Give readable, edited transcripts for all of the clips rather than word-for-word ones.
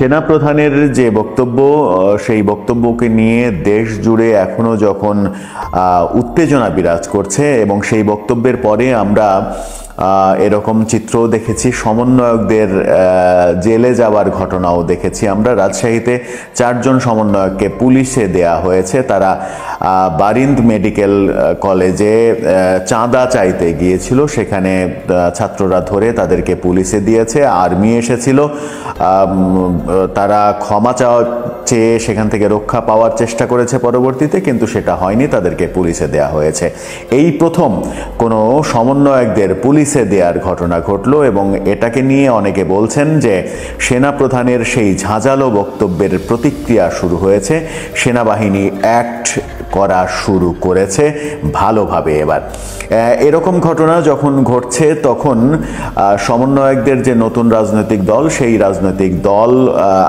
সেনাপ্রধানের যে বক্তব্য সেই বক্তব্যকে নিয়ে দেশ জুড়ে এখনো যখন উত্তেজনা বিরাজ করছে এবং সেই বক্তব্যের পরে আমরা এরকম চিত্রও দেখেছি, সমন্বয়কদের জেলে যাওয়ার ঘটনাও দেখেছি আমরা। রাজশাহীতে 4 জন সমন্বয়ককে পুলিশে দেয়া হয়েছে। তারা বারিন্দ মেডিকেল কলেজে চাঁদা চাইতে গিয়েছিল, সেখানে ছাত্ররা ধরে তাদেরকে পুলিশে দিয়েছে। আর্মি এসেছিল, তারা ক্ষমা চেয়ে সেখান থেকে রক্ষা পাওয়ার চেষ্টা করেছে পরবর্তীতে, কিন্তু সেটা হয়নি, তাদেরকে পুলিশে দেয়া হয়েছে। এই প্রথম কোনো সমন্বয়কদের পুলিশে দেওয়ার ঘটনা ঘটলো এবং এটাকে নিয়ে অনেকে বলছেন যে সেনাপ্রধানের সেই ঝাঁঝালো বক্তব্যের প্রতিক্রিয়া শুরু হয়েছে, সেনাবাহিনী অ্যাক্ট করা শুরু করেছে ভালোভাবে। এবার এরকম ঘটনা যখন ঘটছে তখন সমন্বয়কদের যে নতুন রাজনৈতিক দল, সেই রাজনৈতিক দল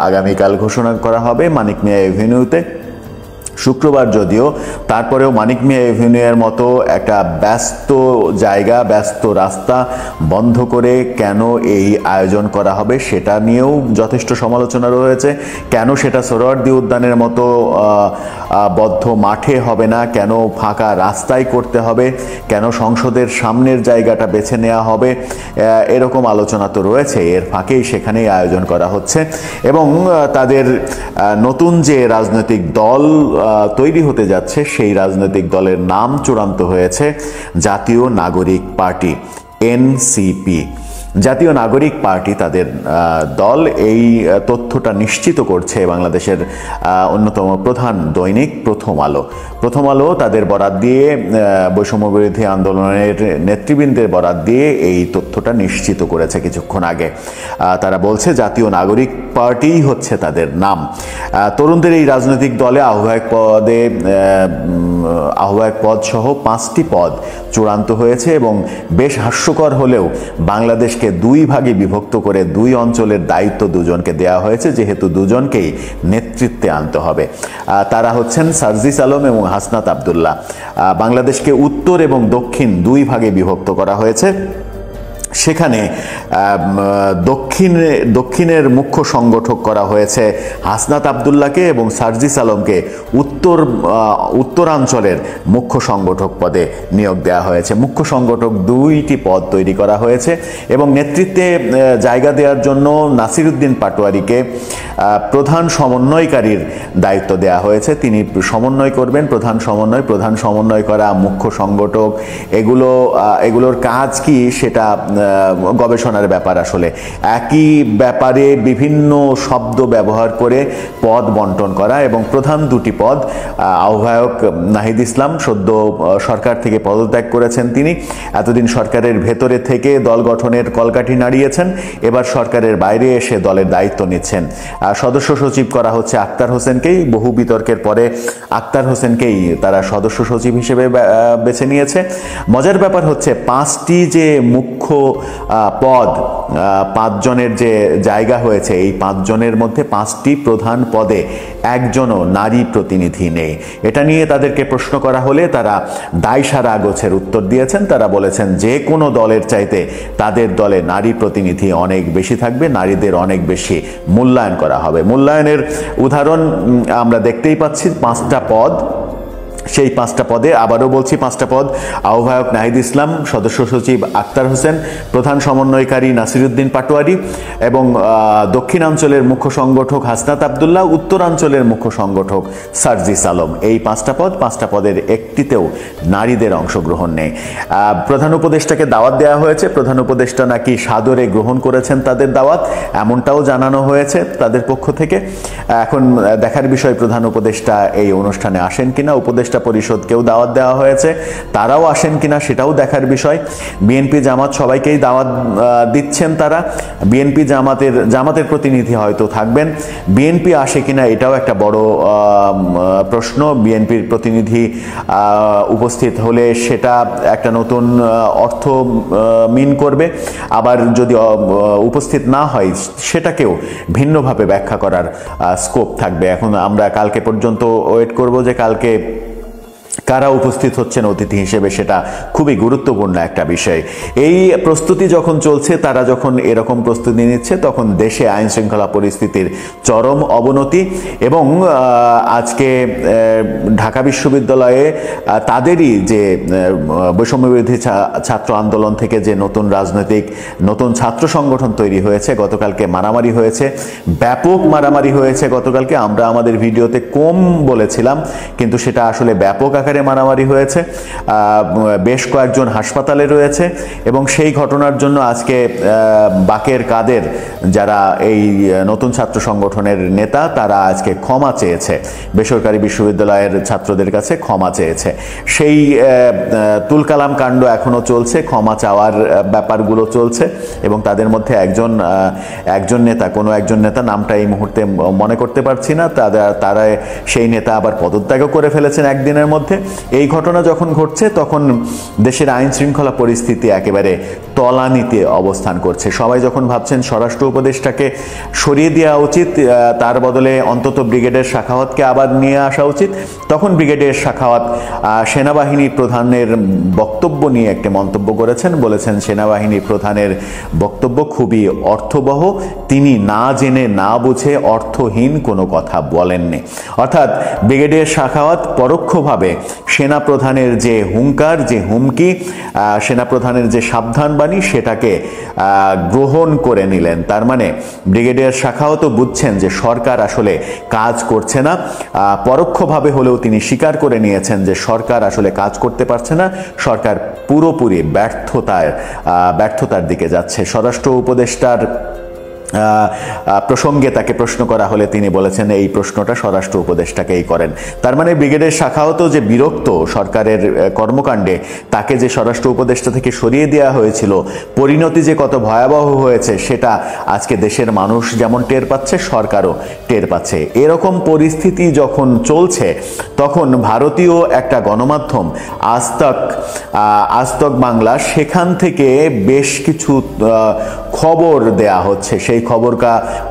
আগামীকাল ঘোষণা করা হবে মানিক মিয়া এভিনিউতে, শুক্রবার যদিও, তারপরেও মানিক মিয়া এভিনিউয়ের মতো একটা ব্যস্ত জায়গা, ব্যস্ত রাস্তা বন্ধ করে কেন এই আয়োজন করা হবে সেটা নিয়েও যথেষ্ট সমালোচনা রয়েছে। কেন সেটা সোহরাওয়ার্দী উদ্যানের মতো বদ্ধ মাঠে হবে না, কেন ফাঁকা রাস্তায় করতে হবে, কেন সংসদের সামনের জায়গাটা বেছে নেওয়া হবে, এরকম আলোচনা তো রয়েছে। এর ফাঁকেই সেখানেই আয়োজন করা হচ্ছে এবং তাদের নতুন যে রাজনৈতিক দল তৈরি হতে যাচ্ছে সেই রাজনৈতিক দলের নাম চূড়ান্ত হয়েছে জাতীয় নাগরিক পার্টি, এনসিপি। জাতীয় নাগরিক পার্টি তাদের দল। এই তথ্যটা নিশ্চিত করছে বাংলাদেশের অন্যতম প্রধান দৈনিক প্রথম আলো তাদের বরাত দিয়ে, বৈষম্য বিরোধী আন্দোলনের নেতৃবৃন্দের বরাত দিয়ে এই তথ্যটা নিশ্চিত করেছে কিছুক্ষণ আগে। তারা বলছে জাতীয় নাগরিক পার্টিই হচ্ছে তাদের নাম। তরুণদের এই রাজনৈতিক দলে আহ্বায়ক পদ সহ 5টি পদ চূড়ান্ত হয়েছে এবং বেশ হাস্যকর হলেও বাংলাদেশকে 2 ভাগে বিভক্ত করে 2 অঞ্চলের দায়িত্ব দুজনকে দেওয়া হয়েছে, যেহেতু দুজনকেই নেতৃত্বে আনতে হবে। তারা হচ্ছেন সার্জিস আলম এবং হাসনাত আবদুল্লাহ। বাংলাদেশকে উত্তর এবং দক্ষিণ 2 ভাগে বিভক্ত করা হয়েছে। সেখানে দক্ষিণের মুখ্য সংগঠক করা হয়েছে হাসনাত আবদুল্লাহকে এবং সার্জিস আলমকে উত্তরাঞ্চলের মুখ্য সংগঠক পদে নিয়োগ দেওয়া হয়েছে। মুখ্য সংগঠক 2টি পদ তৈরি করা হয়েছে এবং নেতৃত্বে জায়গা দেওয়ার জন্য নাসিরউদ্দিন পাটোয়ারিকে প্রধান সমন্বয়কারীর দায়িত্ব দেওয়া হয়েছে। তিনি সমন্বয় করবেন, প্রধান সমন্বয় করা, মুখ্য সংগঠক, এগুলোর কাজ কি সেটা গবেষণার ব্যাপার। আসলে একই ব্যাপারে বিভিন্ন শব্দ ব্যবহার করে পদ বন্টন করা এবং প্রধান 2টি পদ, আহ্বায়ক নাহিদ ইসলাম সদ্য সরকার থেকে পদত্যাগ করেছেন। তিনি এতদিন সরকারের ভেতরে থেকে দল গঠনের কলকাঠি নাড়িয়েছেন, এবার সরকারের বাইরে এসে দলের দায়িত্ব নিচ্ছেন। সদস্য সচিব করা হচ্ছে আক্তার হোসেনকেই। বহু বিতর্কের পরে আক্তার হোসেনকেই তারা সদস্য সচিব হিসেবে বেছে নিয়েছে। মজার ব্যাপার হচ্ছে 5টি যে মুখ্য পদ, 5 জনের যে জায়গা হয়েছে, এই 5 জনের মধ্যে 5টি প্রধান পদে একজনও নারী প্রতিনিধি নেই। এটা নিয়ে তাদেরকে প্রশ্ন করা হলে তারা দায়সারা গোছের উত্তর দিয়েছেন। তারা বলেছেন যে কোনো দলের চাইতে তাদের দলে নারী প্রতিনিধি অনেক বেশি থাকবে, নারীদের অনেক বেশি মূল্যায়ন করা হবে। মূল্যায়নের উদাহরণ আমরা দেখতেই পাচ্ছি। 5টা পদ, সেই 5টা পদে, আবারও বলছি 5টা পদ, আহ্বায়ক নাহিদ ইসলাম, সদস্য সচিব আক্তার হোসেন, প্রধান সমন্বয়কারী নাসিরউদ্দিন পাটোয়ারি এবং দক্ষিণাঞ্চলের মুখ্য সংগঠক হাসনাত আবদুল্লাহ, উত্তরাঞ্চলের মুখ্য সংগঠক সার্জিস আলম। এই 5টা পদের একটিতেও নারীদের অংশগ্রহণ নেই। প্রধান উপদেষ্টাকে দাওয়াত দেওয়া হয়েছে, প্রধান উপদেষ্টা নাকি সাদরে গ্রহণ করেছেন তাদের দাওয়াত, এমনটাও জানানো হয়েছে তাদের পক্ষ থেকে। এখন দেখার বিষয় প্রধান উপদেষ্টা এই অনুষ্ঠানে আসেন কিনা। উপদেষ্টা পরিষদকেও দাওয়াত দেওয়া হয়েছে, তারাও আসেন কিনা সেটাও দেখার বিষয়। বিএনপি জামাত সবাইকেই দাওয়াত দিচ্ছেন তারা। বিএনপি জামাতের প্রতিনিধি হয়তো থাকবেন, বিএনপি আসে কিনা এটাও একটা বড় প্রশ্ন। বিএনপির প্রতিনিধি উপস্থিত হলে সেটা একটা নতুন অর্থ মিন করবে, আবার যদি উপস্থিত না হয় সেটাকেও ভিন্নভাবে ব্যাখ্যা করার স্কোপ থাকবে। এখন আমরা কালকে পর্যন্ত ওয়েট করব যে কারা উপস্থিত হচ্ছেন অতিথি হিসেবে, সেটা খুবই গুরুত্বপূর্ণ একটা বিষয়। এই প্রস্তুতি যখন চলছে, তারা যখন এরকম প্রস্তুতি নিচ্ছে, তখন দেশে আইন শৃঙ্খলা পরিস্থিতির চরম অবনতি এবং আজকে ঢাকা বিশ্ববিদ্যালয়ে তাদেরই যে বৈষম্যবিরোধী ছাত্র আন্দোলন থেকে যে নতুন ছাত্র সংগঠন তৈরি হয়েছে, গতকালকে মারামারি হয়েছে, ব্যাপক মারামারি হয়েছে গতকালকে। আমরা আমাদের ভিডিওতে কম বলেছিলাম, কিন্তু সেটা আসলে ব্যাপক আকারে মারামারি হয়েছে। বেশ কয়েকজন হাসপাতালে রয়েছে এবং সেই ঘটনার জন্য আজকে বাকের কাদের, যারা এই নতুন ছাত্র সংগঠনের নেতা, তারা আজকে ক্ষমা চেয়েছে, বেসরকারি বিশ্ববিদ্যালয়ের ছাত্রদের কাছে ক্ষমা চেয়েছে। সেই তুলকালাম কাণ্ড এখনো চলছে, ক্ষমা চাওয়ার ব্যাপারগুলো চলছে এবং তাদের মধ্যে একজন নেতা, নামটা এই মুহূর্তে মনে করতে পারছি না, তারা সেই নেতা আবার পদত্যাগও করে ফেলেছেন একদিনের মধ্যে। এই ঘটনা যখন ঘটছে, তখন দেশের আইন শৃঙ্খলা পরিস্থিতি একেবারে তলানিতে অবস্থান করছে। সবাই যখন ভাবছেন স্বরাষ্ট্র উপদেষ্টাকে সরিয়ে দেওয়া উচিত, তার বদলে অন্তত ব্রিগেডিয়ার সাখাওয়াতকে আবার নিয়ে আসা উচিত, তখন ব্রিগেডিয়ার সাখাওয়াত সেনাবাহিনী প্রধানের বক্তব্য নিয়ে একটি মন্তব্য করেছেন। বলেছেন সেনাবাহিনী প্রধানের বক্তব্য খুবই অর্থবহ, তিনি না জেনে না বুঝে অর্থহীন কোনো কথা বলেননি। অর্থাৎ ব্রিগেডিয়ার সাখাওয়াত পরোক্ষভাবে সেনাপ্রধানের যে হুঙ্কার, যে হুমকি, সেনাপ্রধানের যে সাবধানবাণী, সেটাকে গ্রহণ করে নিলেন। তার মানে ব্রিগেডিয়ার সাখাওয়াতও বুঝছেন যে সরকার আসলে কাজ করছে না। পরোক্ষভাবে হলেও তিনি স্বীকার করে নিয়েছেন যে সরকার আসলে কাজ করতে পারছে না, সরকার পুরোপুরি ব্যর্থতার দিকে যাচ্ছে। স্বরাষ্ট্র উপদেষ্টার প্রসঙ্গে তাকে প্রশ্ন করা হলে তিনি বলেছেন এই প্রশ্নটা স্বরাষ্ট্র উপদেষ্টাকেই করেন। তার মানে ব্রিগেডিয়ার সাখাওয়াতও যে বিরক্ত সরকারের কর্মকাণ্ডে, তাকে যে স্বরাষ্ট্র উপদেষ্টা থেকে সরিয়ে দেওয়া হয়েছিল, পরিণতি যে কত ভয়াবহ হয়েছে, সেটা আজকে দেশের মানুষ যেমন টের পাচ্ছে, সরকারও টের পাচ্ছে। এরকম পরিস্থিতি যখন চলছে, তখন ভারতীয় একটা গণমাধ্যম আজ তক বাংলা, সেখান থেকে বেশ কিছু খবর দেয়া হচ্ছে। সেই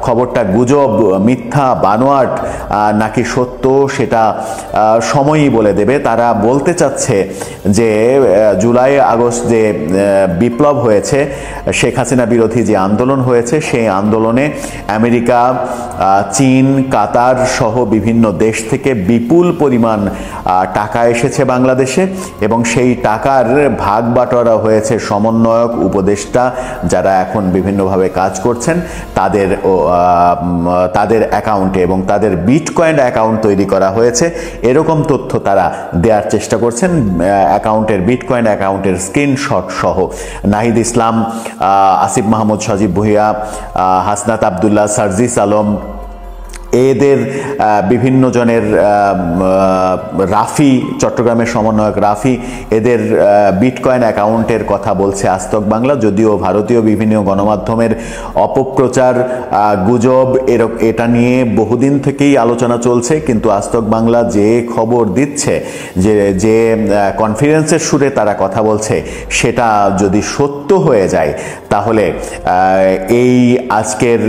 খবরটা গুজব, মিথ্যা, বানোয়াট নাকি সত্য, সেটা সময়ই বলে দেবে। তারা বলতে চাচ্ছে যে জুলাই আগস্ট যে বিপ্লব হয়েছে, শেখ হাসিনা বিরোধী যে আন্দোলন হয়েছে, সেই আন্দোলনে আমেরিকা, চীন, কাতার সহ বিভিন্ন দেশ থেকে বিপুল পরিমাণ টাকা এসেছে বাংলাদেশে এবং সেই টাকার ভাগ বাটোয়ারা হয়েছে সমন্বয়ক, উপদেষ্টা, যারা এখন বিভিন্নভাবে কাজ করছেন, তাদের অ্যাকাউন্টে এবং তাদের বিটকয়েন অ্যাকাউন্ট তৈরি করা হয়েছে। এরকম তথ্য তারা দেওয়ার চেষ্টা করছেন, বিটকয়েন অ্যাকাউন্টের স্ক্রিনশট সহ। নাহিদ ইসলাম, আসিফ মাহমুদ, সজীব ভুঁইয়া, হাসনাত আবদুল্লাহ, সার্জিস আলম, এদের বিভিন্ন জনের, রাফি, চট্টগ্রামের সমন্বয়ক রাফি, এদের বিটকয়েন অ্যাকাউন্টের কথা বলছে আজ তক বাংলা। যদিও ভারতীয় বিভিন্ন গণমাধ্যমের অপপ্রচার, গুজব, এটা নিয়ে বহুদিন থেকেই আলোচনা চলছে, কিন্তু আজ তক বাংলা যে খবর দিচ্ছে, যে কনফিডেন্সের সুরে তারা কথা বলছে, সেটা যদি সত্য হয়ে যায়, তাহলে এই আজকের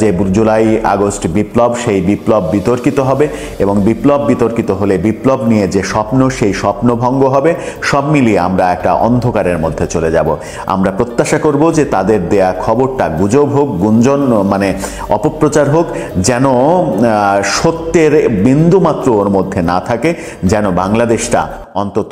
যে জুলাই আগস্ট বিপ্লব, সেই বিপ্লব বিতর্কিত হবে এবং বিপ্লব বিতর্কিত হলে বিপ্লব নিয়ে যে স্বপ্ন, সেই স্বপ্ন ভঙ্গ হবে। সব মিলিয়ে আমরা একটা অন্ধকারের মধ্যে চলে যাব। আমরা প্রত্যাশা করব যে তাদের দেয়া খবরটা গুজব হোক, গুঞ্জন, মানে অপপ্রচার হোক, যেন সত্যের বিন্দুমাত্র ওর মধ্যে না থাকে, যেন বাংলাদেশটা অন্তত